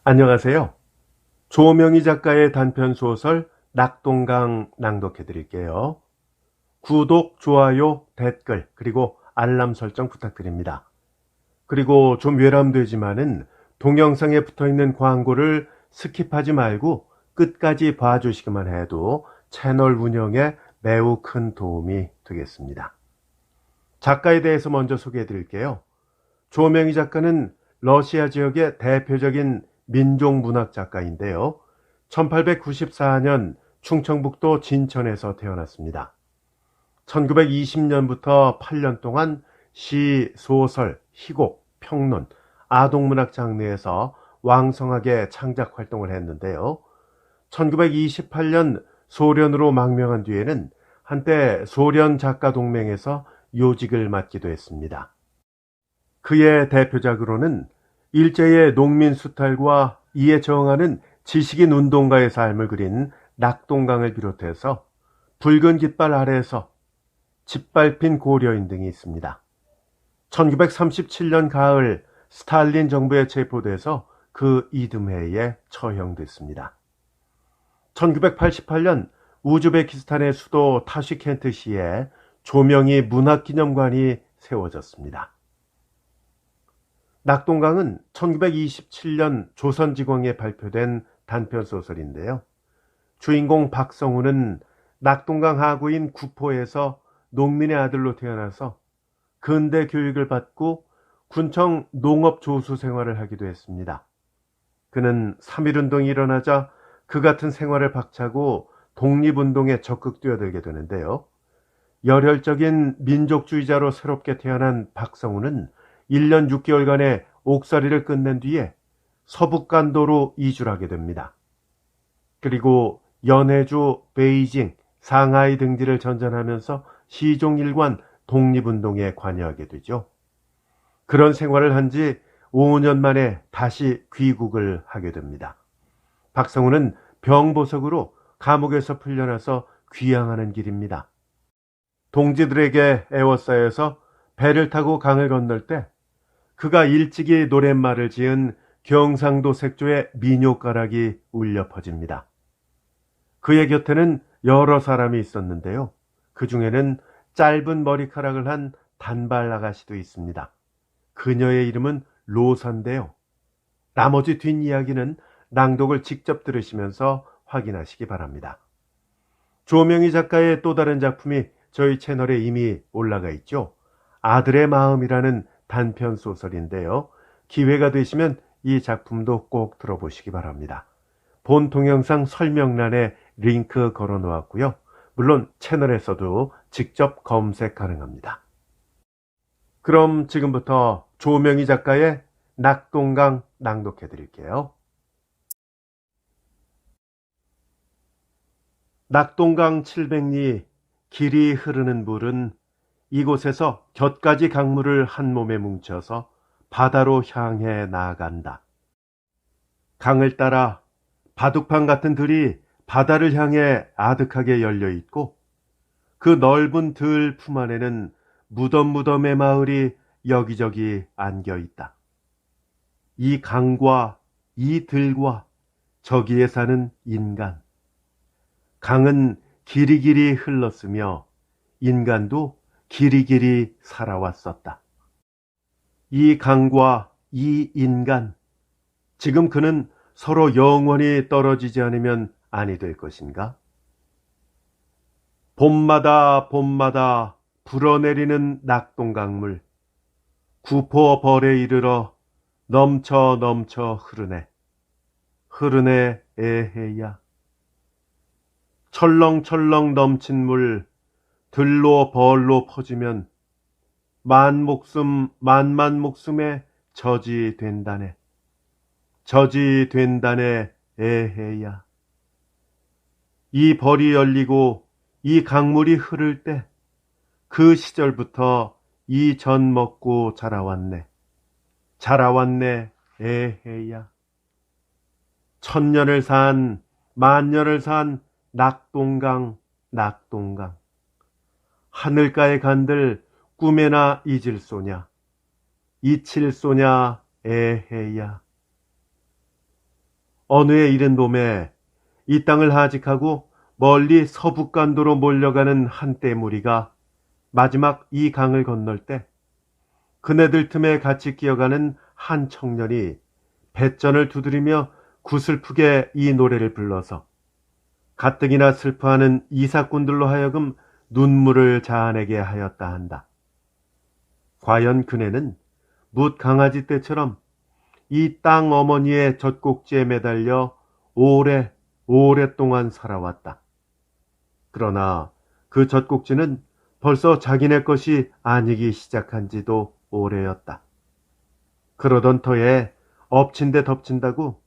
안녕하세요. 조명희 작가의 단편 소설 낙동강 낭독해 드릴게요. 구독, 좋아요, 댓글, 그리고 알람 설정 부탁드립니다. 그리고 좀 외람되지만은 동영상에 붙어 있는 광고를 스킵하지 말고 끝까지 봐주시기만 해도 채널 운영에 매우 큰 도움이 되겠습니다. 작가에 대해서 먼저 소개해 드릴게요. 조명희 작가는 러시아 지역의 대표적인 민족문학 작가인데요. 1894년 충청북도 진천에서 태어났습니다. 1920년부터 8년 동안 시, 소설, 희곡, 평론, 아동문학 장르에서 왕성하게 창작 활동을 했는데요. 1928년 소련으로 망명한 뒤에는 한때 소련 작가동맹에서 요직을 맡기도 했습니다. 그의 대표작으로는 일제의 농민 수탈과 이에 저항하는 지식인 운동가의 삶을 그린 낙동강을 비롯해서 붉은 깃발 아래에서 짓밟힌 고려인 등이 있습니다. 1937년 가을 스탈린 정부에 체포돼서 그 이듬해에 처형됐습니다. 1988년 우즈베키스탄의 수도 타슈켄트시에 조명희 문학기념관이 세워졌습니다. 낙동강은 1927년 조선지공에 발표된 단편소설인데요. 주인공 박성우는 낙동강 하구인 구포에서 농민의 아들로 태어나서 근대 교육을 받고 군청 농업조수 생활을 하기도 했습니다. 그는 3.1운동이 일어나자 그 같은 생활을 박차고 독립운동에 적극 뛰어들게 되는데요. 열혈적인 민족주의자로 새롭게 태어난 박성우는 1년 6개월간의 옥살이를 끝낸 뒤에 서북간도로 이주를 하게 됩니다. 그리고 연해주, 베이징, 상하이 등지를 전전하면서 시종일관 독립운동에 관여하게 되죠. 그런 생활을 한 지 5년 만에 다시 귀국을 하게 됩니다. 박성우는 병보석으로 감옥에서 풀려나서 귀향하는 길입니다. 동지들에게 애워싸여서 배를 타고 강을 건널 때 그가 일찍이 노랫말을 지은 경상도 색조의 민요가락이 울려 퍼집니다. 그의 곁에는 여러 사람이 있었는데요. 그 중에는 짧은 머리카락을 한 단발 아가씨도 있습니다. 그녀의 이름은 로사인데요. 나머지 뒷이야기는 낭독을 직접 들으시면서 확인하시기 바랍니다. 조명희 작가의 또 다른 작품이 저희 채널에 이미 올라가 있죠. 아들의 마음이라는 단편 소설인데요. 기회가 되시면 이 작품도 꼭 들어보시기 바랍니다. 본 동영상 설명란에 링크 걸어 놓았고요. 물론 채널에서도 직접 검색 가능합니다. 그럼 지금부터 조명희 작가의 낙동강 낭독해 드릴게요. 낙동강 700리 길이 흐르는 물은 이곳에서 곁가지 강물을 한 몸에 뭉쳐서 바다로 향해 나아간다. 강을 따라 바둑판 같은 들이 바다를 향해 아득하게 열려 있고 그 넓은 들 품 안에는 무덤무덤의 마을이 여기저기 안겨 있다. 이 강과 이 들과 저기에 사는 인간. 강은 길이길이 흘렀으며 인간도 길이길이 살아왔었다. 이 강과 이 인간, 지금 그는 서로 영원히 떨어지지 않으면 아니 될 것인가? 봄마다 봄마다 불어내리는 낙동강물, 구포 벌에 이르러 넘쳐 넘쳐 흐르네. 흐르네 에헤야. 철렁철렁 넘친 물 들로 벌로 퍼지면 만목숨 만만 목숨에 저지 된다네. 저지 된다네 에헤야. 이 벌이 열리고 이 강물이 흐를 때 그 시절부터 이 전 먹고 자라왔네. 자라왔네 에헤야. 천년을 산 만년을 산 낙동강 낙동강. 하늘가에 간들 꿈에나 잊을 소냐. 잊힐 소냐 에헤야. 어느 해 이른 봄에 이 땅을 하직하고 멀리 서북간도로 몰려가는 한떼 무리가 마지막 이 강을 건널 때 그네들 틈에 같이 끼어가는 한 청년이 뱃전을 두드리며 구슬프게 이 노래를 불러서 가뜩이나 슬퍼하는 이삭꾼들로 하여금 눈물을 자아내게 하였다 한다. 과연 그네는 뭇 강아지 떼처럼 이 땅 어머니의 젖꼭지에 매달려 오랫동안 살아왔다. 그러나 그 젖꼭지는 벌써 자기네 것이 아니기 시작한 지도 오래였다. 그러던 터에 엎친 데 덮친다고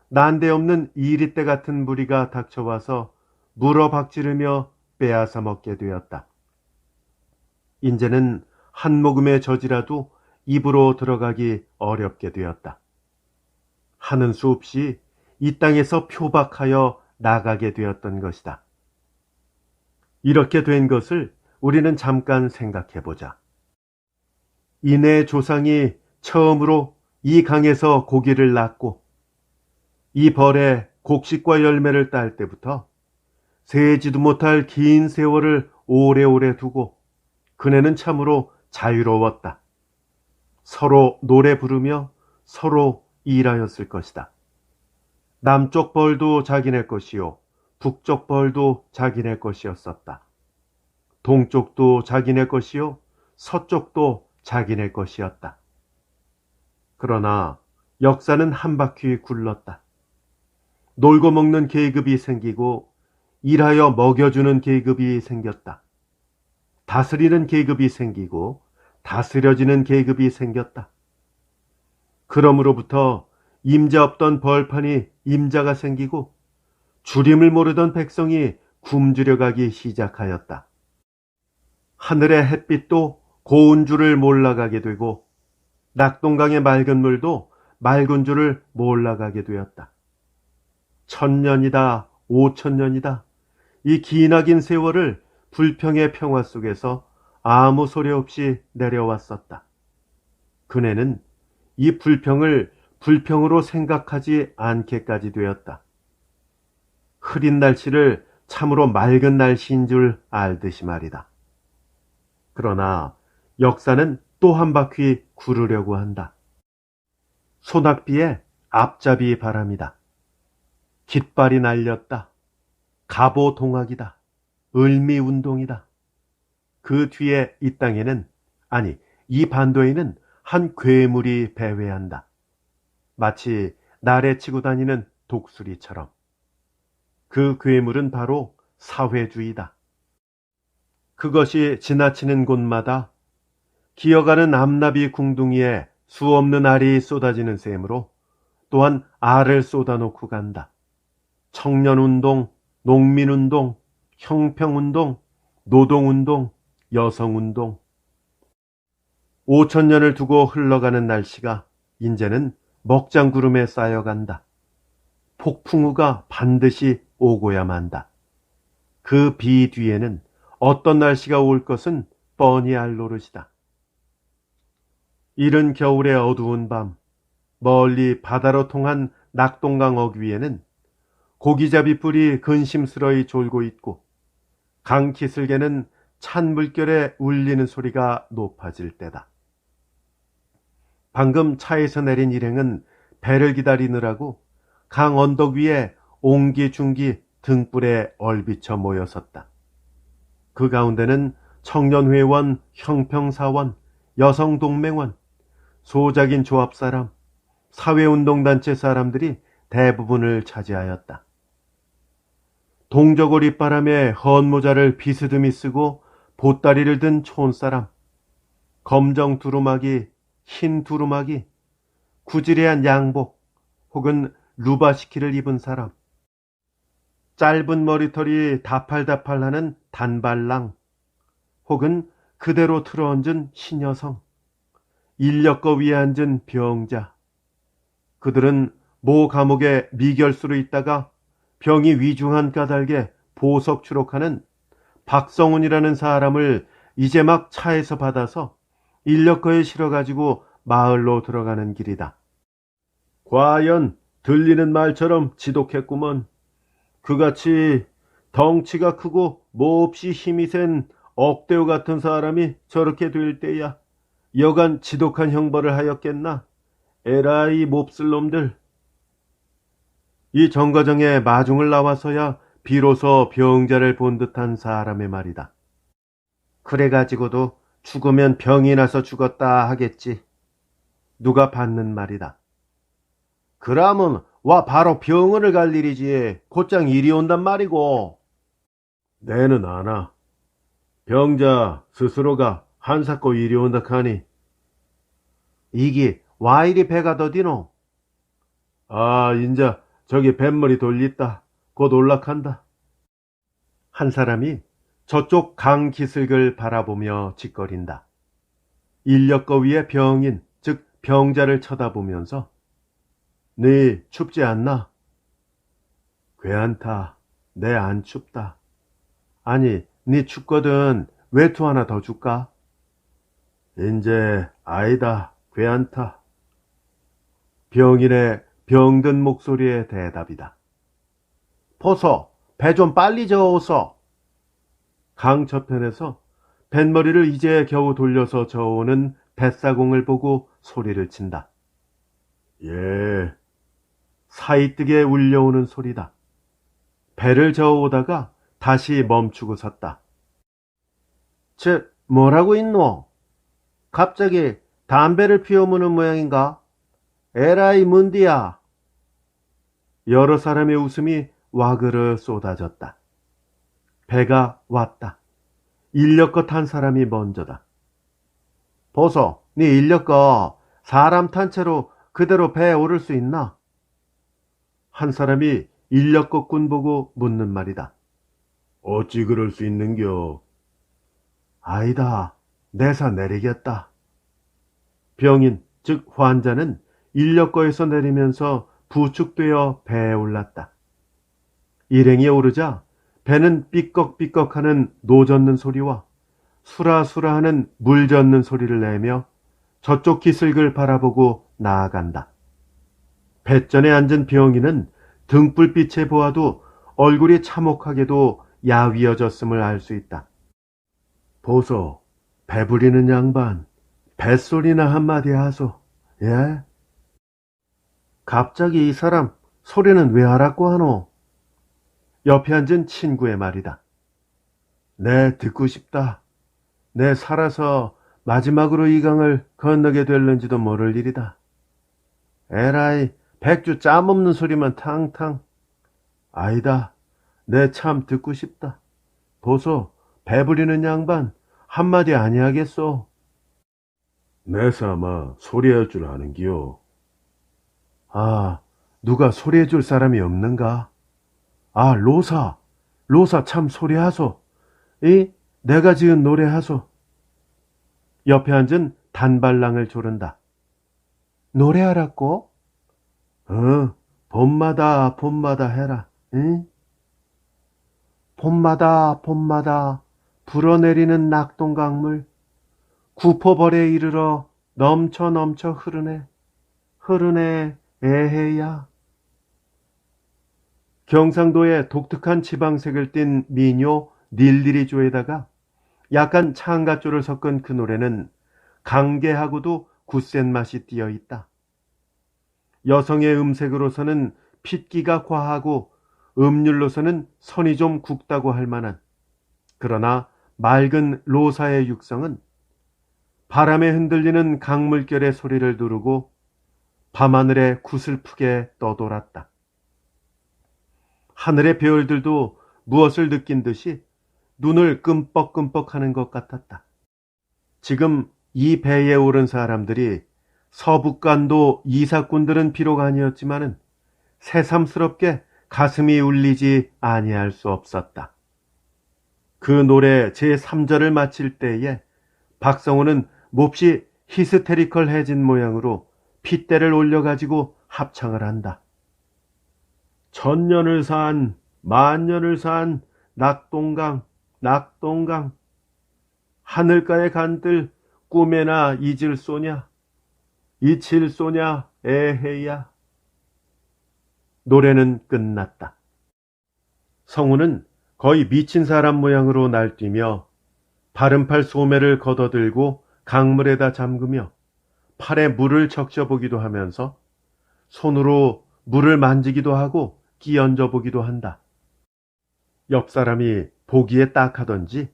난데없는 이리떼 같은 무리가 닥쳐와서 물어박지르며 빼앗아 먹게 되었다. 인제는 한 모금의 젖이라도 입으로 들어가기 어렵게 되었다. 하는 수 없이 이 땅에서 표박하여 나가게 되었던 것이다. 이렇게 된 것을 우리는 잠깐 생각해 보자. 이내 조상이 처음으로 이 강에서 고기를 낳고 이 벌에 곡식과 열매를 딸 때부터 세지도 못할 긴 세월을 오래오래 두고 그네는 참으로 자유로웠다. 서로 노래 부르며 서로 일하였을 것이다. 남쪽 벌도 자기네 것이요 북쪽 벌도 자기네 것이었었다. 동쪽도 자기네 것이요 서쪽도 자기네 것이었다. 그러나 역사는 한 바퀴 굴렀다. 놀고 먹는 계급이 생기고 일하여 먹여주는 계급이 생겼다. 다스리는 계급이 생기고 다스려지는 계급이 생겼다. 그러므로부터 임자 없던 벌판이 임자가 생기고 주림을 모르던 백성이 굶주려가기 시작하였다. 하늘의 햇빛도 고운 줄을 몰라가게 되고 낙동강의 맑은 물도 맑은 줄을 몰라가게 되었다. 1000년이다, 5000년이다. 이 기나긴 세월을 불평의 평화 속에서 아무 소리 없이 내려왔었다. 그네는 이 불평을 불평으로 생각하지 않게까지 되었다. 흐린 날씨를 참으로 맑은 날씨인 줄 알듯이 말이다. 그러나 역사는 또 한 바퀴 구르려고 한다. 소낙비에 앞잡이 바람이다. 깃발이 날렸다. 갑오동학이다. 을미운동이다. 그 뒤에 이 땅에는, 아니 이 반도에는 한 괴물이 배회한다. 마치 날에 치고 다니는 독수리처럼. 그 괴물은 바로 사회주의다. 그것이 지나치는 곳마다 기어가는 암나비 궁둥이에 수없는 알이 쏟아지는 셈으로 또한 알을 쏟아놓고 간다. 청년운동, 농민운동, 형평운동, 노동운동, 여성운동. 5000년을 두고 흘러가는 날씨가 이제는 먹장구름에 쌓여간다. 폭풍우가 반드시 오고야 만다. 그 비 뒤에는 어떤 날씨가 올 것은 뻔히 알 노릇이다. 이른 겨울의 어두운 밤, 멀리 바다로 통한 낙동강 어귀에는 고기잡이 뿔이 근심스러이 졸고 있고 강키슬개는 찬 물결에 울리는 소리가 높아질 때다. 방금 차에서 내린 일행은 배를 기다리느라고 강 언덕 위에 옹기중기 등불에 얼비쳐 모여섰다. 그 가운데는 청년회원, 형평사원, 여성동맹원, 소작인 조합사람, 사회운동단체 사람들이 대부분을 차지하였다. 동저고리 바람에 헌모자를 비스듬히 쓰고 보따리를 든 촌사람, 검정 두루마기, 흰 두루마기, 구지레한 양복 혹은 루바시키를 입은 사람, 짧은 머리털이 다팔다팔하는 단발랑 혹은 그대로 틀어얹은 신여성, 인력거 위에 앉은 병자. 그들은 모 감옥에 미결수로 있다가 병이 위중한 까닭에 보석 추록하는 박성훈이라는 사람을 이제 막 차에서 받아서 인력거에 실어가지고 마을로 들어가는 길이다. 과연 들리는 말처럼 지독했구먼. 그같이 덩치가 크고 몹시 힘이 센 억대오 같은 사람이 저렇게 될 때야 여간 지독한 형벌을 하였겠나. 에라이 몹쓸 놈들. 이 정거장에 마중을 나와서야 비로소 병자를 본 듯한 사람의 말이다. 그래가지고도 죽으면 병이 나서 죽었다 하겠지. 누가 받는 말이다. 그러면 와 바로 병원을 갈 일이지. 곧장 이리 온단 말이고. 내는 아나. 병자 스스로가 한사코 이리 온다 카니. 이기 와 이리 배가 더디노? 아 인자 저기 뱃머리 돌리다. 곧 올락한다. 한 사람이 저쪽 강 기슭을 바라보며 짓거린다. 인력거 위에 병인, 즉 병자를 쳐다보면서 네 춥지 않나? 괜찮다. 내 안 춥다. 아니 네 춥거든 외투 하나 더 줄까? 인제 아니다. 괜찮다. 병인의 병든 목소리의 대답이다. 보소, 배 좀 빨리 저어오소. 강 저편에서 뱃머리를 이제 겨우 돌려서 저어오는 뱃사공을 보고 소리를 친다. 예, 사이뜨게 울려오는 소리다. 배를 저어오다가 다시 멈추고 섰다. 즉, 뭐라고 있노? 갑자기 담배를 피워무는 모양인가? 에라이 문디야. 여러 사람의 웃음이 와그르 쏟아졌다. 배가 왔다. 인력거 탄 사람이 먼저다. 보소, 네 인력거 사람 탄 채로 그대로 배에 오를 수 있나? 한 사람이 인력거꾼 보고 묻는 말이다. 어찌 그럴 수 있는겨? 아니다. 내사 내리겠다. 병인, 즉 환자는 인력거에서 내리면서 부축되어 배에 올랐다. 일행이 오르자 배는 삐걱삐걱하는 노 젓는 소리와 수라수라하는 물 젓는 소리를 내며 저쪽 기슭을 바라보고 나아간다. 뱃전에 앉은 병인은 등불빛에 보아도 얼굴이 참혹하게도 야위어졌음을 알 수 있다. 보소, 배부리는 양반, 뱃소리나 한마디 하소. 예? 갑자기 이 사람 소리는 왜 하라고 하노? 옆에 앉은 친구의 말이다. 내 듣고 싶다. 내 살아서 마지막으로 이 강을 건너게 될는지도 모를 일이다. 에라이, 백주 짬 없는 소리만 탕탕. 아니다. 내 참 듣고 싶다. 보소, 배부리는 양반 한마디 아니하겠소. 내사마 소리할 줄 아는기요. 아, 누가 소리해 줄 사람이 없는가? 아, 로사 참 소리하소. 이 내가 지은 노래하소. 옆에 앉은 단발랑을 조른다. 노래하라고? 봄마다 해라. 응? 봄마다 불어내리는 낙동강물 구포벌에 이르러 넘쳐 흐르네 에헤야. 경상도의 독특한 지방색을 띤 민요 닐리리조에다가 약간 창가조를 섞은 그 노래는 강개하고도 굳센 맛이 띄어 있다. 여성의 음색으로서는 핏기가 과하고 음률로서는 선이 좀 굵다고 할 만한, 그러나 맑은 로사의 육성은 바람에 흔들리는 강물결의 소리를 누르고 밤하늘에 구슬프게 떠돌았다. 하늘의 별들도 무엇을 느낀 듯이 눈을 끔뻑끔뻑하는 것 같았다. 지금 이 배에 오른 사람들이 서북간도 이사꾼들은 비록 아니었지만은 새삼스럽게 가슴이 울리지 아니할 수 없었다. 그 노래 제3절을 마칠 때에 박성호는 몹시 히스테리컬해진 모양으로 핏대를 올려가지고 합창을 한다. 천년을 산 만년을 산 낙동강 하늘가의 간들 꿈에나 잊을 쏘냐 이칠 쏘냐 에헤야. 노래는 끝났다. 성우는 거의 미친 사람 모양으로 날뛰며 바른팔 소매를 걷어들고 강물에다 잠그며 팔에 물을 적셔보기도 하면서 손으로 물을 만지기도 하고 끼얹어 보기도 한다. 옆 사람이 보기에 딱하던지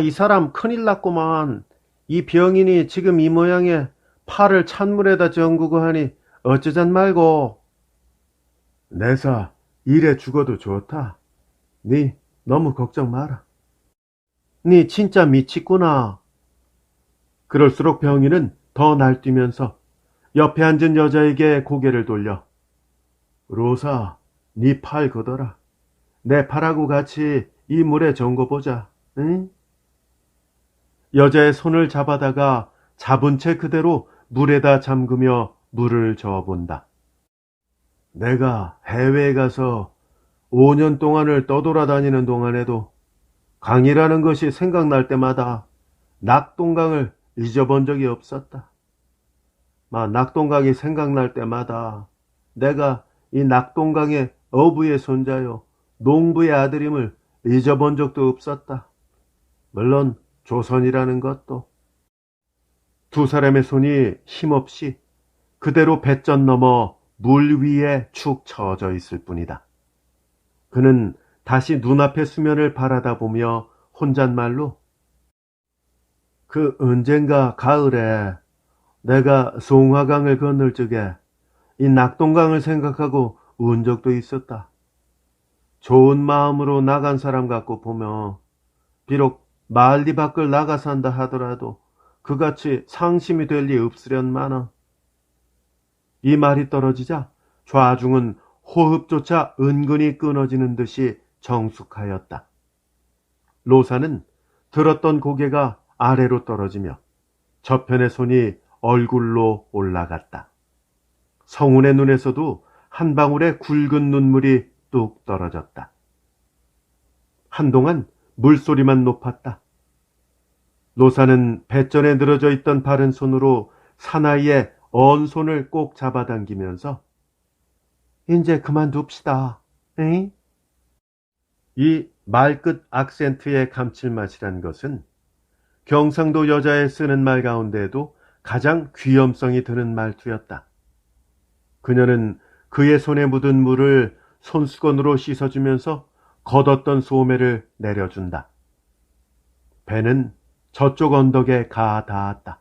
이 사람 큰일 났구만. 이 병인이 지금 이 모양에 팔을 찬물에다 잠그고 하니 어쩌잔 말고. 내사 이래 죽어도 좋다. 니 너무 걱정 마라. 니 진짜 미치구나. 그럴수록 병인은 더 날뛰면서 옆에 앉은 여자에게 고개를 돌려 로사, 니 팔 걷어라. 내 팔하고 같이 이 물에 잠궈보자. 응? 여자의 손을 잡아다가 잡은 채 그대로 물에다 잠그며 물을 저어본다. 내가 해외에 가서 5년 동안을 떠돌아다니는 동안에도 강이라는 것이 생각날 때마다 낙동강을 잊어본 적이 없었다. 낙동강이 생각날 때마다 내가 이 낙동강의 어부의 손자요 농부의 아들임을 잊어본 적도 없었다. 물론 조선이라는 것도. 두 사람의 손이 힘없이 그대로 뱃전 넘어 물 위에 축 처져 있을 뿐이다. 그는 다시 눈앞의 수면을 바라다보며 혼잣말로 언젠가 가을에 내가 송화강을 건널 적에 이 낙동강을 생각하고 운 적도 있었다. 좋은 마음으로 나간 사람 같고 보면 비록 말리 밖을 나가 산다 하더라도 그같이 상심이 될 리 없으련마나. 이 말이 떨어지자 좌중은 호흡조차 은근히 끊어지는 듯이 정숙하였다. 로사는 들었던 고개가 아래로 떨어지며 저편의 손이 얼굴로 올라갔다. 성운의 눈에서도 한 방울의 굵은 눈물이 뚝 떨어졌다. 한동안 물소리만 높았다. 로사는 뱃전에 늘어져 있던 바른 손으로 사나이의 언 손을 꼭 잡아당기면서 이제 그만둡시다. 에이? 이 말끝 악센트의 감칠맛이란 것은 경상도 여자에 쓰는 말 가운데에도 가장 귀염성이 드는 말투였다. 그녀는 그의 손에 묻은 물을 손수건으로 씻어주면서 걷었던 소매를 내려준다. 배는 저쪽 언덕에 가 닿았다.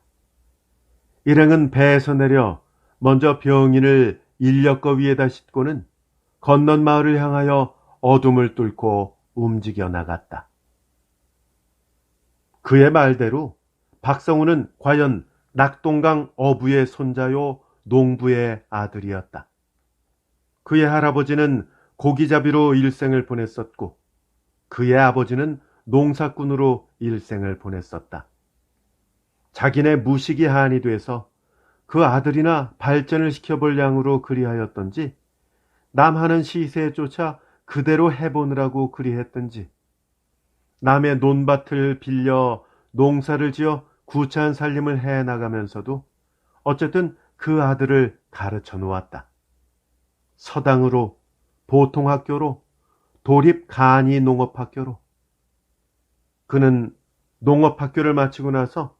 일행은 배에서 내려 먼저 병인을 인력거 위에다 싣고는 건넌 마을을 향하여 어둠을 뚫고 움직여 나갔다. 그의 말대로 박성우는 과연 낙동강 어부의 손자요 농부의 아들이었다. 그의 할아버지는 고기잡이로 일생을 보냈었고 그의 아버지는 농사꾼으로 일생을 보냈었다. 자기네 무식이 한이 돼서 그 아들이나 발전을 시켜볼 양으로 그리하였던지 남 하는 시세에 쫓아 그대로 해보느라고 그리했던지 남의 논밭을 빌려 농사를 지어 구차한 살림을 해나가면서도 어쨌든 그 아들을 가르쳐 놓았다. 서당으로, 보통학교로, 도립 간이 농업학교로. 그는 농업학교를 마치고 나서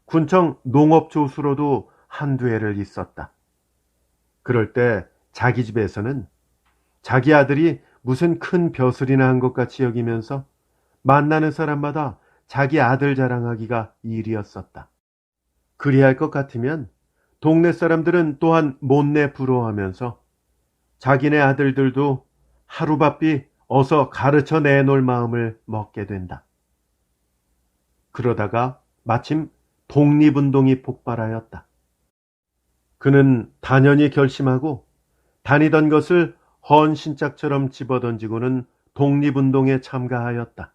군청 농업조수로도 한두 해를 있었다. 그럴 때 자기 집에서는 자기 아들이 무슨 큰 벼슬이나 한 것 같이 여기면서 만나는 사람마다 자기 아들 자랑하기가 일이었었다. 그리할 것 같으면 동네 사람들은 또한 못내 부러워하면서 자기네 아들들도 하루바삐 어서 가르쳐 내놓을 마음을 먹게 된다. 그러다가 마침 독립운동이 폭발하였다. 그는 단연히 결심하고 다니던 것을 헌신짝처럼 집어던지고는 독립운동에 참가하였다.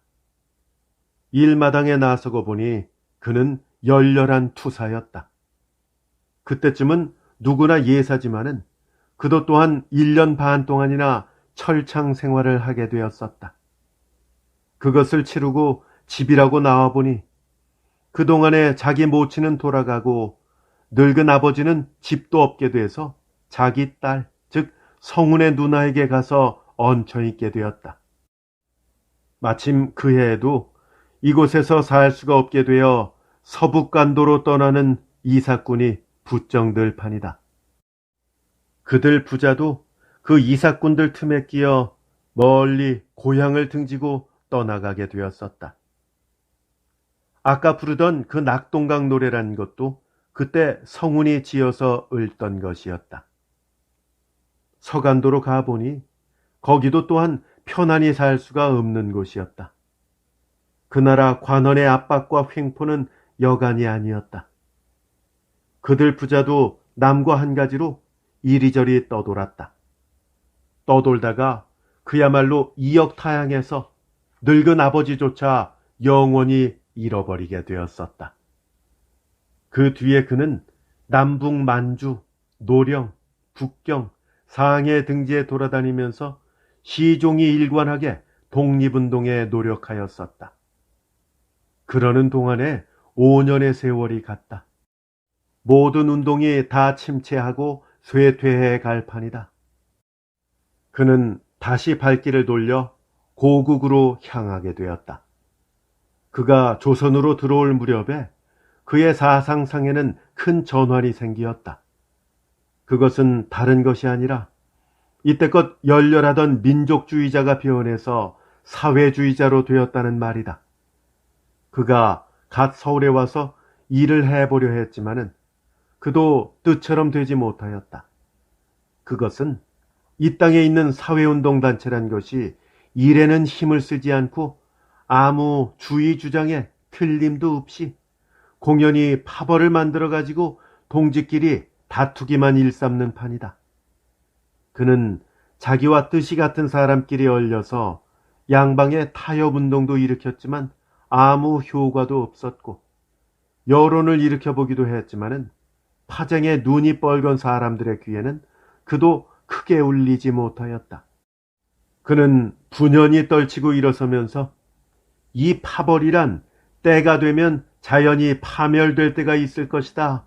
일마당에 나서고 보니 그는 열렬한 투사였다. 그때쯤은 누구나 예사지만은 그도 또한 1년 반 동안이나 철창 생활을 하게 되었었다. 그것을 치르고 집이라고 나와보니 그동안에 자기 모친은 돌아가고 늙은 아버지는 집도 없게 돼서 자기 딸, 즉 성운의 누나에게 가서 얹혀 있게 되었다. 마침 그 해에도 이곳에서 살 수가 없게 되어 서북간도로 떠나는 이삭군이 부쩍들 판이다. 그들 부자도 그 이삭군들 틈에 끼어 멀리 고향을 등지고 떠나가게 되었었다. 아까 부르던 그 낙동강 노래란 것도 그때 성운이 지어서 읊던 것이었다. 서간도로 가보니 거기도 또한 편안히 살 수가 없는 곳이었다. 그 나라 관원의 압박과 횡포는 여간이 아니었다. 그들 부자도 남과 한 가지로 이리저리 떠돌았다. 떠돌다가 그야말로 이역타양해서 늙은 아버지조차 영원히 잃어버리게 되었었다. 그 뒤에 그는 남북 만주, 노령, 북경, 상해 등지에 돌아다니면서 시종이 일관하게 독립운동에 노력하였었다. 그러는 동안에 5년의 세월이 갔다. 모든 운동이 다 침체하고 쇠퇴해 갈 판이다. 그는 다시 발길을 돌려 고국으로 향하게 되었다. 그가 조선으로 들어올 무렵에 그의 사상상에는 큰 전환이 생기었다. 그것은 다른 것이 아니라 이때껏 열렬하던 민족주의자가 변해서 사회주의자로 되었다는 말이다. 그가 갓 서울에 와서 일을 해보려 했지만은 그도 뜻처럼 되지 못하였다. 그것은 이 땅에 있는 사회운동단체란 것이 일에는 힘을 쓰지 않고 아무 주의 주장에 틀림도 없이 공연히 파벌을 만들어가지고 동지끼리 다투기만 일삼는 판이다. 그는 자기와 뜻이 같은 사람끼리 얽혀서 양방의 타협운동도 일으켰지만 아무 효과도 없었고 여론을 일으켜보기도 했지만은 파쟁에 눈이 뻘건 사람들의 귀에는 그도 크게 울리지 못하였다. 그는 분연히 떨치고 일어서면서 이 파벌이란 때가 되면 자연히 파멸될 때가 있을 것이다.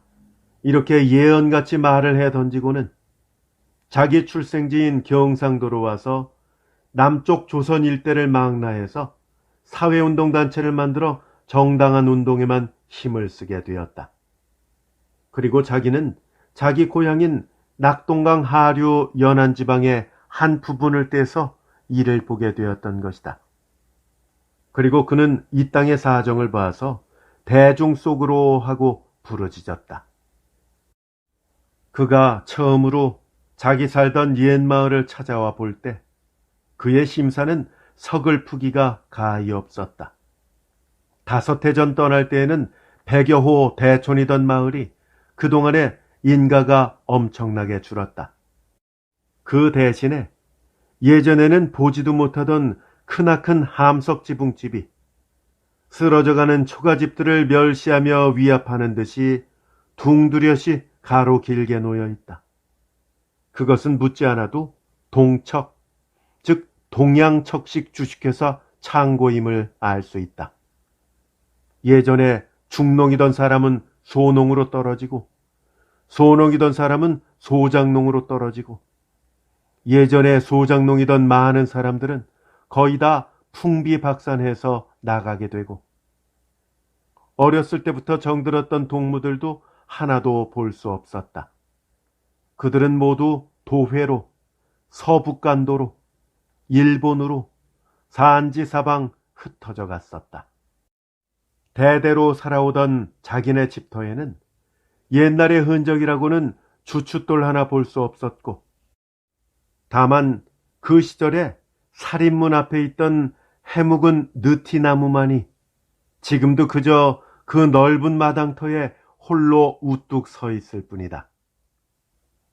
이렇게 예언같이 말을 해 던지고는 자기 출생지인 경상도로 와서 남쪽 조선 일대를 망라해서 사회운동단체를 만들어 정당한 운동에만 힘을 쓰게 되었다. 그리고 자기는 자기 고향인 낙동강 하류 연안지방의 한 부분을 떼서 이를 보게 되었던 것이다. 그리고 그는 이 땅의 사정을 봐서 대중 속으로 하고 부르짖었다. 그가 처음으로 자기 살던 옛 마을을 찾아와 볼 때 그의 심사는 서글프기가 가히 없었다. 5해 전 떠날 때에는 100여 호 대촌이던 마을이 그동안에 인가가 엄청나게 줄었다. 그 대신에 예전에는 보지도 못하던 크나큰 함석 지붕집이 쓰러져가는 초가집들을 멸시하며 위압하는 듯이 둥두렷이 가로 길게 놓여 있다. 그것은 묻지 않아도 동척, 즉 동양척식 주식회사 창고임을 알 수 있다. 예전에 중농이던 사람은 소농으로 떨어지고 소농이던 사람은 소장농으로 떨어지고 예전에 소장농이던 많은 사람들은 거의 다 풍비박산해서 나가게 되고 어렸을 때부터 정들었던 동무들도 하나도 볼 수 없었다. 그들은 모두 도회로, 서북간도로, 일본으로 산지사방 흩어져 갔었다. 대대로 살아오던 자기네 집터에는 옛날의 흔적이라고는 주춧돌 하나 볼 수 없었고 다만 그 시절에 살인문 앞에 있던 해묵은 느티나무만이 지금도 그저 그 넓은 마당터에 홀로 우뚝 서 있을 뿐이다.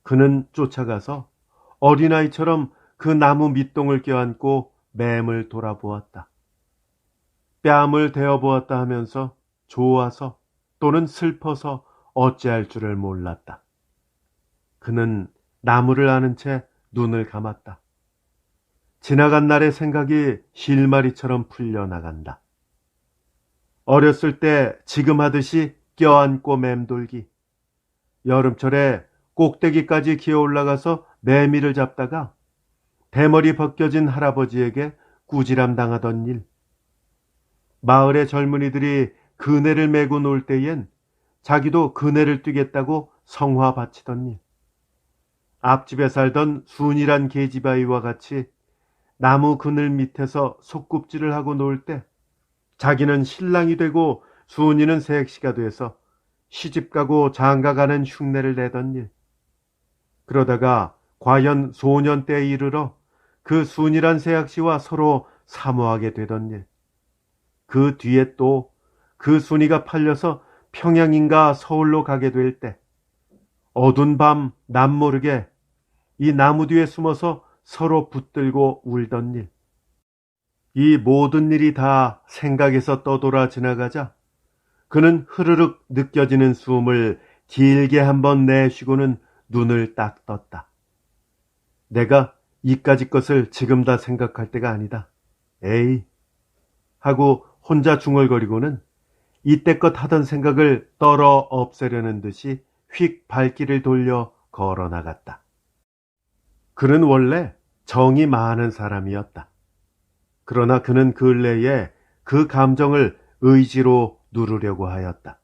그는 쫓아가서 어린아이처럼 그 나무 밑동을 껴안고 맴을 돌아보았다. 뺨을 대어보았다 하면서 좋아서 또는 슬퍼서 어찌할 줄을 몰랐다. 그는 나무를 아는 채 눈을 감았다. 지나간 날의 생각이 실마리처럼 풀려나간다. 어렸을 때 지금 하듯이 껴안고 맴돌기, 여름철에 꼭대기까지 기어 올라가서 매미를 잡다가 대머리 벗겨진 할아버지에게 꾸지람 당하던 일, 마을의 젊은이들이 그네를 메고 놀 때엔 자기도 그네를 뛰겠다고 성화 바치던 일, 앞집에 살던 순이란 계집아이와 같이 나무 그늘 밑에서 소꿉질을 하고 놀 때 자기는 신랑이 되고 순이는 색시가 돼서 시집가고 장가가는 흉내를 내던 일, 그러다가 과연 소년 때에 이르러 그 순이란 새악시와 서로 사모하게 되던 일, 그 뒤에 또 그 순이가 팔려서 평양인가 서울로 가게 될 때 어두운 밤 남모르게 이 나무 뒤에 숨어서 서로 붙들고 울던 일, 이 모든 일이 다 생각에서 떠돌아 지나가자 그는 흐르륵 느껴지는 숨을 길게 한번 내쉬고는 눈을 딱 떴다. 내가 이까짓 것을 지금 다 생각할 때가 아니다. 에이 하고 혼자 중얼거리고는 이때껏 하던 생각을 떨어 없애려는 듯이 휙 발길을 돌려 걸어 나갔다. 그는 원래 정이 많은 사람이었다. 그러나 그는 근래에 그 감정을 의지로 누르려고 하였다.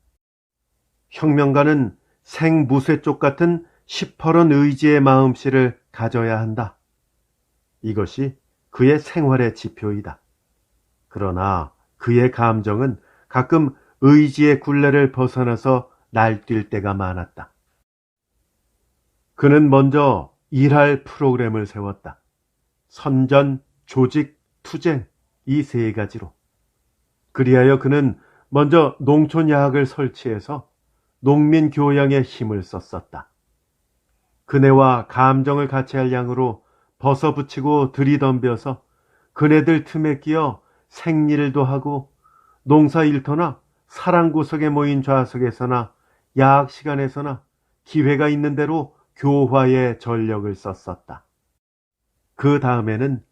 혁명가는 생무쇠쪽 같은 시퍼런 의지의 마음씨를 가져야 한다. 이것이 그의 생활의 지표이다. 그러나 그의 감정은 가끔 의지의 굴레를 벗어나서 날뛸 때가 많았다. 그는 먼저 일할 프로그램을 세웠다. 선전, 조직, 투쟁 이 세 가지로. 그리하여 그는 먼저 농촌야학을 설치해서 농민 교양에 힘을 썼었다. 그네와 감정을 같이 할 양으로 벗어붙이고 들이덤벼서 그네들 틈에 끼어 생일도 하고 농사 일터나 사랑구석에 모인 좌석에서나 야학 시간에서나 기회가 있는 대로 교화에 전력을 썼었다. 그 다음에는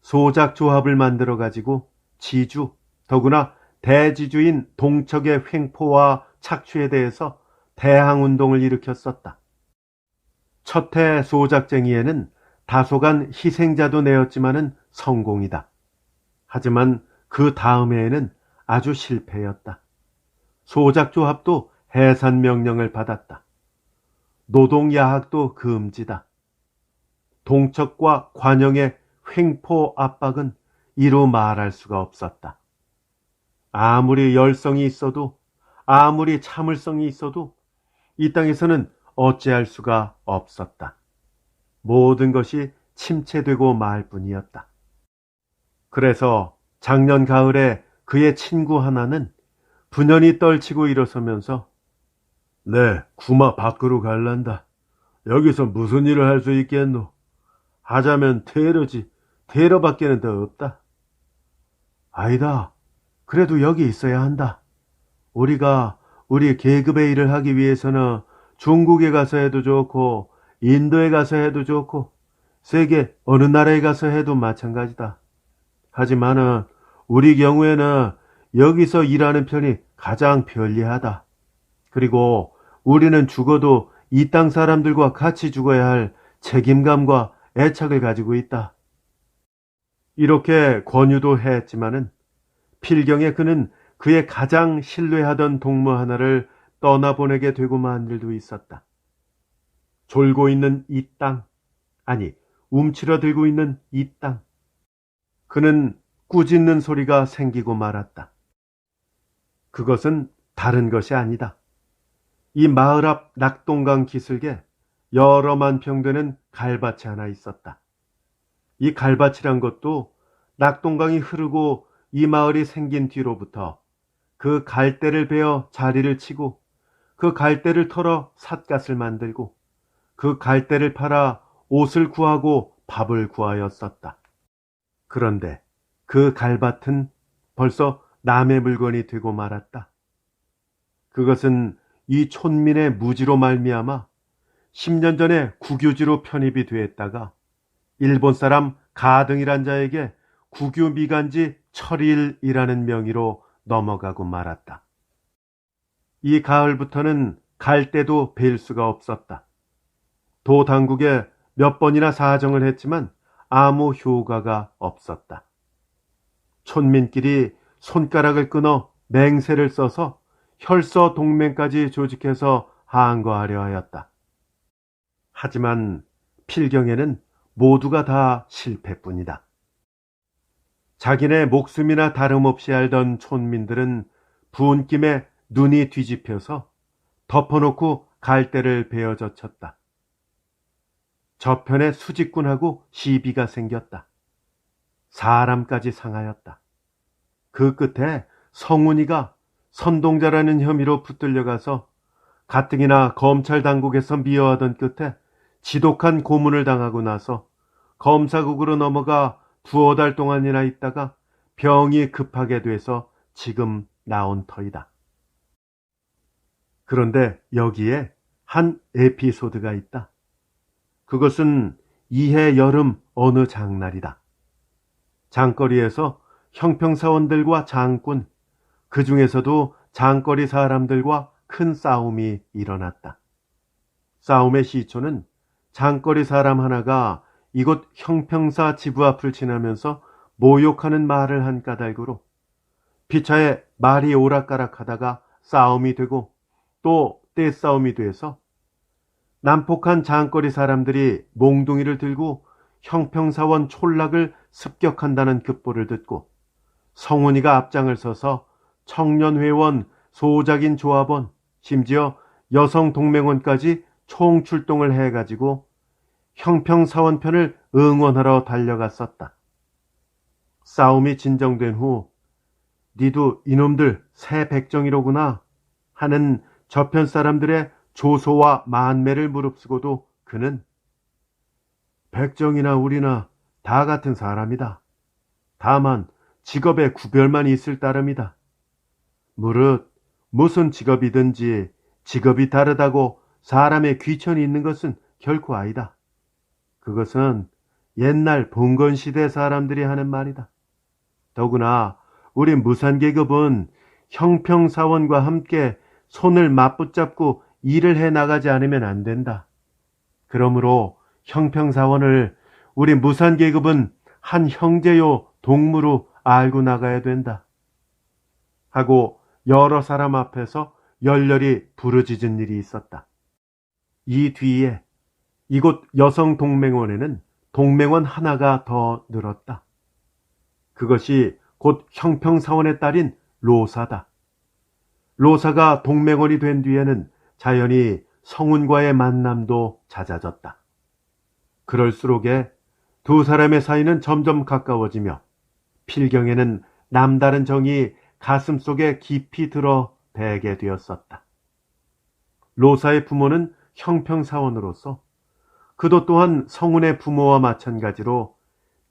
소작 조합을 만들어 가지고 지주, 더구나 대지주인 동척의 횡포와 착취에 대해서 대항운동을 일으켰었다. 첫해 소작쟁이에는 다소간 희생자도 내었지만은 성공이다. 하지만 그 다음 해에는 아주 실패였다. 소작조합도 해산명령을 받았다. 노동야학도 금지다. 동척과 관영의 횡포 압박은 이루 말할 수가 없었다. 아무리 열성이 있어도, 아무리 참을성이 있어도 이 땅에서는 어찌할 수가 없었다. 모든 것이 침체되고 말 뿐이었다. 그래서 작년 가을에 그의 친구 하나는 분연히 떨치고 일어서면서 네, 구마 밖으로 갈란다. 여기서 무슨 일을 할 수 있겠노? 하자면 테러지. 테러밖에는 더 없다. 아니다. 그래도 여기 있어야 한다. 우리가 우리 계급의 일을 하기 위해서는 중국에 가서 해도 좋고 인도에 가서 해도 좋고 세계 어느 나라에 가서 해도 마찬가지다. 하지만은 우리 경우에는 여기서 일하는 편이 가장 편리하다. 그리고 우리는 죽어도 이 땅 사람들과 같이 죽어야 할 책임감과 애착을 가지고 있다. 이렇게 권유도 했지만은 필경에 그는 그의 가장 신뢰하던 동무 하나를 떠나보내게 되고 만 일도 있었다. 졸고 있는 이 땅, 아니 움츠러들고 있는 이 땅. 그는 꾸짖는 소리가 생기고 말았다. 그것은 다른 것이 아니다. 이 마을 앞 낙동강 기슭에 여러만 평 되는 갈밭이 하나 있었다. 이 갈밭이란 것도 낙동강이 흐르고 이 마을이 생긴 뒤로부터 그 갈대를 베어 자리를 치고 그 갈대를 털어 삿갓을 만들고 그 갈대를 팔아 옷을 구하고 밥을 구하였었다. 그런데 그 갈밭은 벌써 남의 물건이 되고 말았다. 그것은 이 촌민의 무지로 말미암아 10년 전에 국유지로 편입이 되었다가 일본 사람 가등이란 자에게 국유 미간지 철일이라는 명의로 넘어가고 말았다. 이 가을부터는 갈대도 벨 수가 없었다. 도 당국에 몇 번이나 사정을 했지만 아무 효과가 없었다. 촌민끼리 손가락을 끊어 맹세를 써서 혈서 동맹까지 조직해서 항거하려 하였다. 하지만 필경에는 모두가 다 실패뿐이다. 자기네 목숨이나 다름없이 알던 촌민들은 분김에 눈이 뒤집혀서 덮어놓고 갈대를 베어젖혔다. 저편에 수직군하고 시비가 생겼다. 사람까지 상하였다. 그 끝에 성운이가 선동자라는 혐의로 붙들려가서 가뜩이나 검찰 당국에서 미워하던 끝에 지독한 고문을 당하고 나서 검사국으로 넘어가 두어 달 동안이나 있다가 병이 급하게 돼서 지금 나온 터이다. 그런데 여기에 한 에피소드가 있다. 그것은 이해 여름 어느 장날이다. 장거리에서 형평사원들과 장군, 그 중에서도 장거리 사람들과 큰 싸움이 일어났다. 싸움의 시초는 장거리 사람 하나가 이곳 형평사 지부 앞을 지나면서 모욕하는 말을 한 까닭으로 피차에 말이 오락가락하다가 싸움이 되고 또 떼싸움이 돼서 난폭한 장거리 사람들이 몽둥이를 들고 형평사원 촌락을 습격한다는 급보를 듣고 성훈이가 앞장을 서서 청년회원, 소작인 조합원, 심지어 여성동맹원까지 총출동을 해가지고 형평사원 편을 응원하러 달려갔었다. 싸움이 진정된 후 니도 이놈들 새 백정이로구나 하는 저편 사람들의 조소와 만매를 무릅쓰고도 그는 백정이나 우리나 다 같은 사람이다. 다만 직업의 구별만 있을 따름이다. 무릇 무슨 직업이든지 직업이 다르다고 사람의 귀천이 있는 것은 결코 아니다. 그것은 옛날 봉건시대 사람들이 하는 말이다. 더구나 우리 무산계급은 형평사원과 함께 손을 맞붙잡고 일을 해 나가지 않으면 안 된다. 그러므로 형평사원을 우리 무산계급은 한 형제요 동무로 알고 나가야 된다. 하고 여러 사람 앞에서 열렬히 부르짖은 일이 있었다. 이 뒤에 이곳 여성동맹원에는 동맹원 하나가 더 늘었다. 그것이 곧 형평사원의 딸인 로사다. 로사가 동맹원이 된 뒤에는 자연히 성운과의 만남도 잦아졌다. 그럴수록에 두 사람의 사이는 점점 가까워지며 필경에는 남다른 정이 가슴속에 깊이 들어 배게 되었었다. 로사의 부모는 형평사원으로서 그도 또한 성운의 부모와 마찬가지로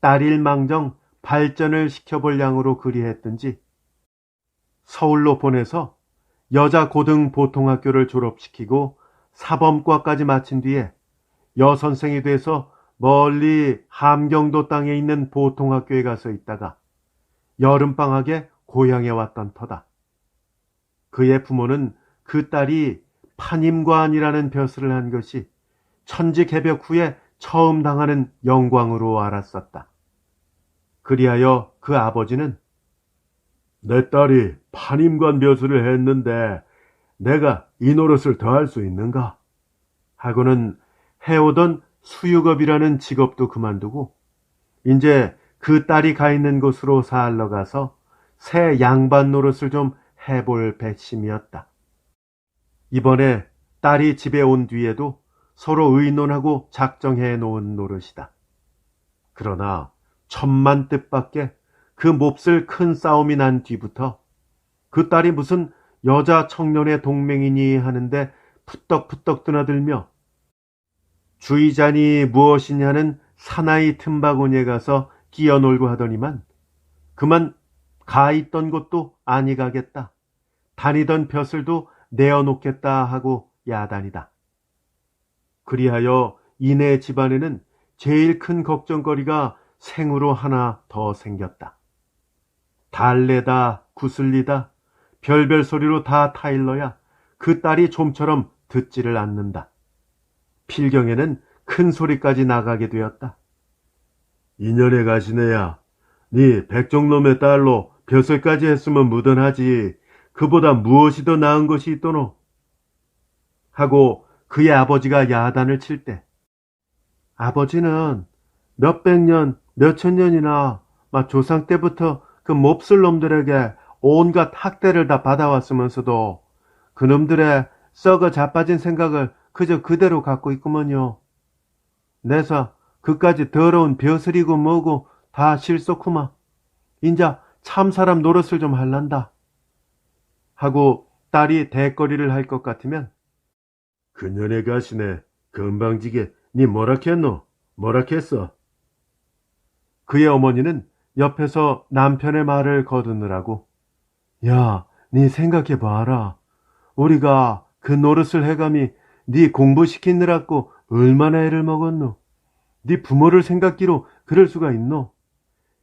딸일망정 발전을 시켜볼 양으로 그리했든지 서울로 보내서 여자 고등 보통학교를 졸업시키고 사범과까지 마친 뒤에 여선생이 돼서 멀리 함경도 땅에 있는 보통학교에 가서 있다가 여름방학에 고향에 왔던 터다. 그의 부모는 그 딸이 판임관이라는 벼슬을 한 것이 천지개벽 후에 처음 당하는 영광으로 알았었다. 그리하여 그 아버지는 내 딸이 판임관 벼슬을 했는데 내가 이 노릇을 더 할 수 있는가? 하고는 해오던 수유업이라는 직업도 그만두고 이제 그 딸이 가 있는 곳으로 사흘러 가서 새 양반 노릇을 좀 해볼 배심이었다. 이번에 딸이 집에 온 뒤에도 서로 의논하고 작정해 놓은 노릇이다. 그러나 천만 뜻밖의 그 몹쓸 큰 싸움이 난 뒤부터 그 딸이 무슨 여자 청년의 동맹이니 하는데 푸떡푸떡 드나들며 주의자니 무엇이냐는 사나이 틈바구니에 가서 끼어놀고 하더니만 그만 가 있던 곳도 아니 가겠다. 다니던 벼슬도 내어놓겠다 하고 야단이다. 그리하여 이내 집안에는 제일 큰 걱정거리가 생으로 하나 더 생겼다. 달래다 구슬리다 별별 소리로 다 타일러야 그 딸이 좀처럼 듣지를 않는다. 필경에는 큰 소리까지 나가게 되었다. 이년의 가시네야, 네 백종놈의 딸로 벼슬까지 했으면 무던하지. 그보다 무엇이 더 나은 것이 있도노? 하고 그의 아버지가 야단을 칠 때, 아버지는 몇백 년, 몇천 년이나 조상 때부터 그 몹쓸 놈들에게 온갖 학대를 다 받아왔으면서도 그놈들의 썩어 자빠진 생각을 그저 그대로 갖고 있구먼요. 내사 그까지 더러운 벼슬이고 뭐고 다 실속구만. 인자 참 사람 노릇을 좀 할란다. 하고 딸이 대거리를 할 것 같으면, 그년의 가시네, 건방지게 니 뭐라했노? 뭐라했어? 그의 어머니는 옆에서 남편의 말을 거두느라고, 야, 니 생각해봐라. 우리가 그 노릇을 해감이 니 공부시키느라고 얼마나 애를 먹었노? 니 부모를 생각기로 그럴 수가 있노?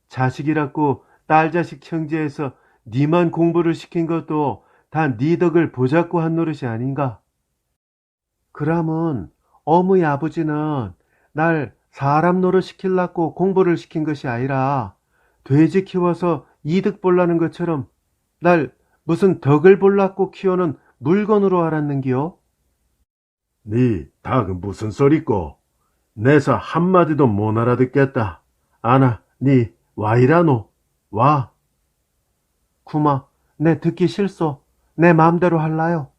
자식이라고 딸 자식 형제에서 니만 공부를 시킨 것도 다 니 덕을 보자고 한 노릇이 아닌가? 그러면 어머니 아버지는 날 사람 노릇 시키려고 공부를 시킨 것이 아니라 돼지 키워서 이득 볼라는 것처럼 날 무슨 덕을 볼라고 키우는 물건으로 알았는기요? 니 닭 무슨 소리꼬? 내사 한마디도 못 알아듣겠다. 아나, 니 와이라노? 와. 구마, 내 듣기 싫소. 내 마음대로 할라요.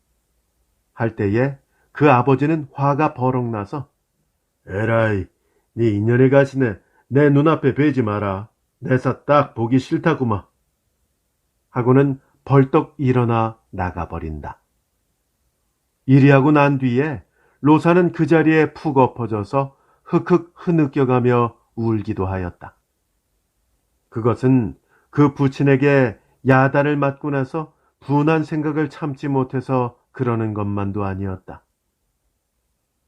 할 때에 그 아버지는 화가 버럭 나서, 에라이, 니 인연에 가시네. 내 눈앞에 뵈지 마라. 내사 딱 보기 싫다구마. 하고는 벌떡 일어나 나가버린다. 이리하고 난 뒤에 로사는 그 자리에 푹 엎어져서 흑흑 흐느껴가며 울기도 하였다. 그것은 그 부친에게 야단을 맞고 나서 분한 생각을 참지 못해서 그러는 것만도 아니었다.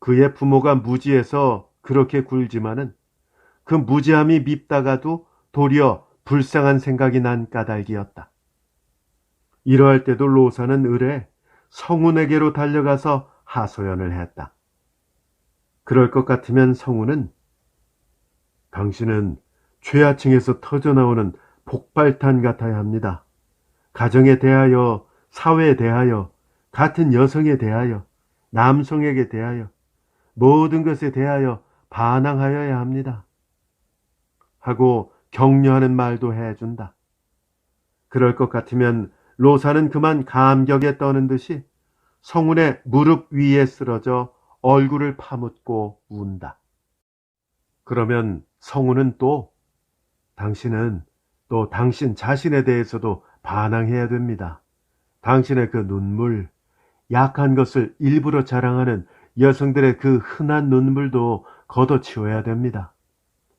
그의 부모가 무지해서 그렇게 굴지만은 그 무지함이 밉다가도 도리어 불쌍한 생각이 난 까닭이었다. 이러할 때도 로사는 을에 성운에게로 달려가서 하소연을 했다. 그럴 것 같으면 성운은, 당신은 최하층에서 터져나오는 폭발탄 같아야 합니다. 가정에 대하여, 사회에 대하여, 같은 여성에 대하여, 남성에게 대하여, 모든 것에 대하여 반항하여야 합니다. 하고 격려하는 말도 해준다. 그럴 것 같으면 로사는 그만 감격에 떠는 듯이 성운의 무릎 위에 쓰러져 얼굴을 파묻고 운다. 그러면 성운은 또, 당신은 또 당신 자신에 대해서도 반항해야 됩니다. 당신의 그 눈물, 약한 것을 일부러 자랑하는 여성들의 그 흔한 눈물도 걷어치워야 됩니다.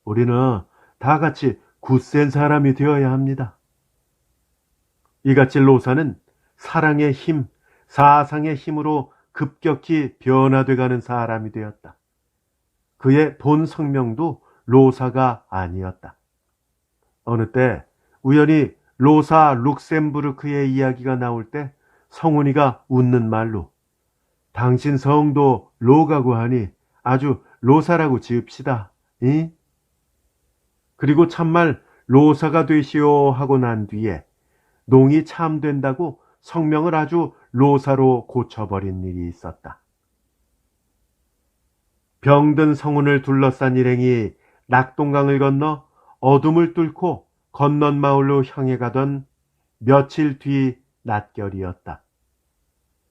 우리는 다 같이 굳센 사람이 되어야 합니다. 이같이 로사는 사랑의 힘, 사상의 힘으로 급격히 변화돼가는 사람이 되었다. 그의 본 성명도 로사가 아니었다. 어느 때 우연히 로사 룩셈부르크의 이야기가 나올 때 성훈이가 웃는 말로, 당신 성도 로가고 하니 아주 로사라고 지읍시다. 이? 그리고 참말 로사가 되시오 하고 난 뒤에 농이 참된다고 성명을 아주 로사로 고쳐버린 일이 있었다. 병든 성운을 둘러싼 일행이 낙동강을 건너 어둠을 뚫고 건넌 마을로 향해 가던 며칠 뒤 낮결이었다.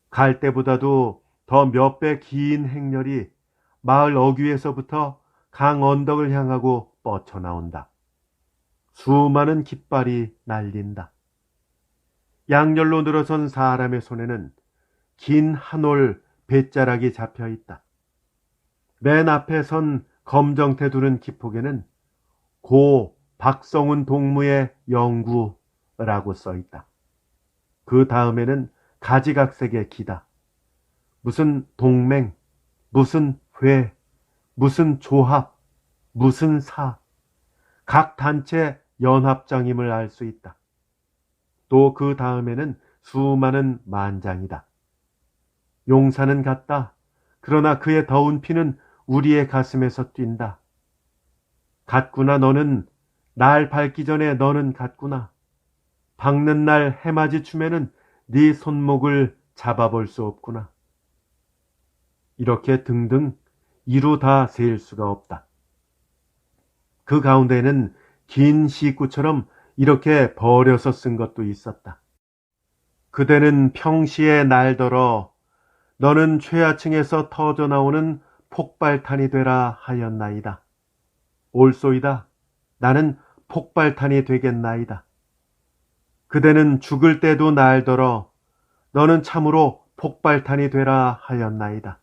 갈 때보다도 더 몇 배 긴 행렬이 마을 어귀에서부터 강 언덕을 향하고 뻗쳐나온다. 수많은 깃발이 날린다. 양렬로 늘어선 사람의 손에는 긴 한 올 뱃자락이 잡혀 있다. 맨 앞에 선 검정태 두른 기폭에는 고 박성훈 동무의 영구라고 써 있다. 그 다음에는 가지각색의 기다. 무슨 동맹, 무슨 회, 무슨 조합, 무슨 사, 각 단체 연합장임을 알 수 있다. 또 그 다음에는 수많은 만장이다. 용사는 같다. 그러나 그의 더운 피는 우리의 가슴에서 뛴다. 갔구나 너는 날 밟기 전에 너는 갔구나. 박는 날 해맞이 춤에는 네 손목을 잡아볼 수 없구나. 이렇게 등등 이루 다 셀 수가 없다. 그 가운데는 긴 시구처럼 이렇게 버려서 쓴 것도 있었다. 그대는 평시에 날더러 너는 최하층에서 터져 나오는 폭발탄이 되라 하였나이다. 올소이다. 나는 폭발탄이 되겠나이다. 그대는 죽을 때도 날더러 너는 참으로 폭발탄이 되라 하였나이다.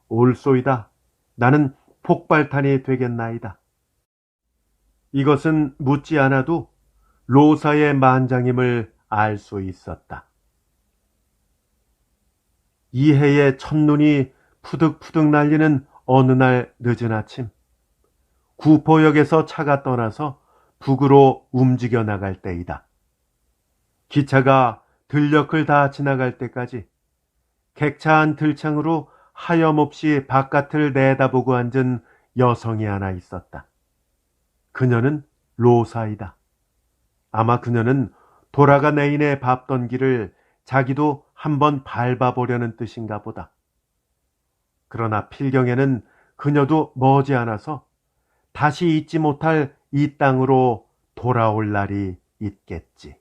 올소이다. 나는 폭발탄이 되겠나이다. 이것은 묻지 않아도 로사의 만장임을 알 수 있었다. 이해의 첫눈이 푸득푸득 날리는 어느 날 늦은 아침, 구포역에서 차가 떠나서 북으로 움직여 나갈 때이다. 기차가 들녘을 다 지나갈 때까지 객차한 들창으로 하염없이 바깥을 내다보고 앉은 여성이 하나 있었다. 그녀는 로사이다. 아마 그녀는 돌아간 애인의 밟던 길을 자기도 한번 밟아보려는 뜻인가 보다. 그러나 필경에는 그녀도 머지않아서 다시 잊지 못할 이 땅으로 돌아올 날이 있겠지.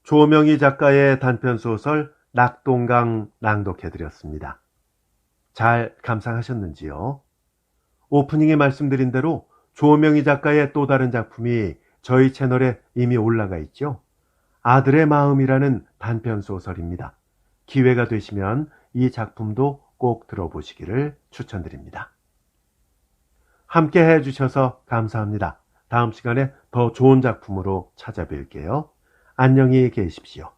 조명희 작가의 단편소설 낙동강 낭독해드렸습니다. 잘 감상하셨는지요? 오프닝에 말씀드린 대로 조명희 작가의 또 다른 작품이 저희 채널에 이미 올라가 있죠. 아들의 마음이라는 단편소설입니다. 기회가 되시면 이 작품도 꼭 들어보시기를 추천드립니다. 함께 해주셔서 감사합니다. 다음 시간에 더 좋은 작품으로 찾아뵐게요. 안녕히 계십시오.